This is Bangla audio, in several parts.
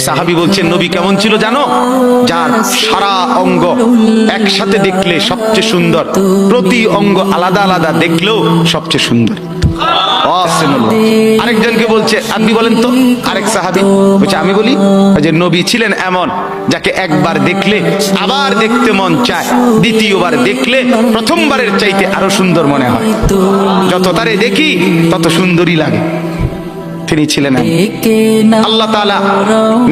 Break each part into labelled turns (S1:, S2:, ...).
S1: সাহাবী বলছেন নবী কেমন ছিল জানো? যার সারা অঙ্গ একসাথে দেখলে সবচেয়ে সুন্দর, প্রতি অঙ্গ আলাদা আলাদা দেখলেও সবচেয়ে সুন্দর। আরেকজনকে বলছে আপনি বলেন তো, আরেক সাহাবী বলছে আমি বলি যে নবী ছিলেন এমন যাকে একবার দেখলে আবার দেখতে মন চায়, দ্বিতীয়বার দেখলে প্রথমবারের চাইতে আরো সুন্দর মনে হয়, যত তারে দেখি তত সুন্দরই লাগে। তিনি ছিলেন আল্লাহ তাআলা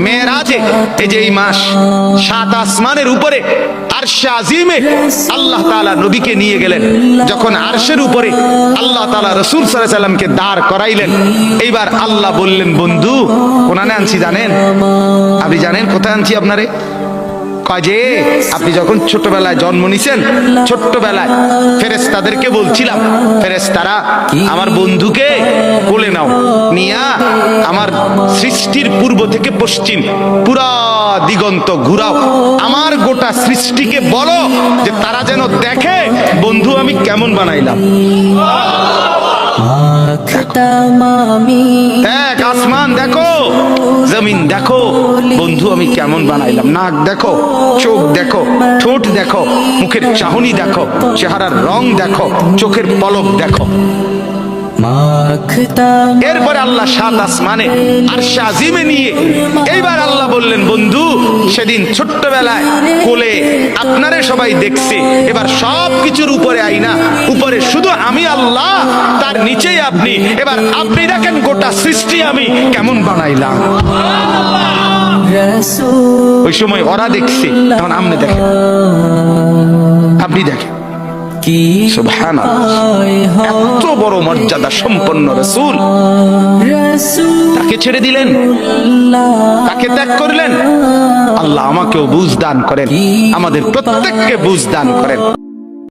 S1: মেরাজে, এই যে এই মাস 7 আসমানের উপরে আরশে আজিমে আল্লাহ তাআলা নবীকে নিয়ে গেলেন। যখন আরশের উপরে আল্লাহ তাআলা রাসূল সাল্লাল্লাহু আলাইহি সাল্লামকে দাঁড় করাইলেন, এইবার আল্লাহ বললেন বন্ধু কোনানে আনছি জানেন? আপনি জানেন কোথায় আনছি আপনারে? কাজে আপনি যখন ছোটবেলায় জন্ম নিছেন, ছোট্টবেলায় ফেরেশতাদেরকে বলছিলাম ফেরেশতারা আমার বন্ধুকে কোলে নাও, নিয়া আমার সৃষ্টির পূর্ব থেকে পশ্চিম পুরা দিগন্ত ঘুরাও, আমার গোটা সৃষ্টিকে বলো যে তারা যেন দেখে বন্ধু আমি কেমন বানাইলাম। এক আসমান দেখো, জমিন দেখো, বন্ধু আমি কেমন বানাইলাম। নাক দেখো, চোখ দেখো, ঠোঁট দেখো, মুখের চাহনি দেখো, চেহারার রং দেখো, চোখের পলক দেখো। এরপরে আল্লাহ 7 আসমানে আরশে আজিমে নিয়ে এইবার আল্লাহ বললেন বন্ধু সেদিন ছোট্টবেলায় কোলে আপনারে সবাই দেখছে, এবার সব কিছুর উপরে আইনা, উপরে শুধু আমি আল্লাহ, তার নিচেই আপনি, এবার আপনি দেখেন গোটা সৃষ্টি আমি কেমন বানাইলাম। ওই সময় ওরা দেখছে, এখন আপনি দেখেন, আপনি দেখেন। সুবহানাল্লাহ, এত বড় মর্যাদা সম্পন্ন রাসূল, তাকে ছেড়ে দিলেন, তাকে ত্যাগ করলেন। আল্লাহ আমাকেও বুঝ দান করেন, আমাদের প্রত্যেককে বুঝ দান করেন।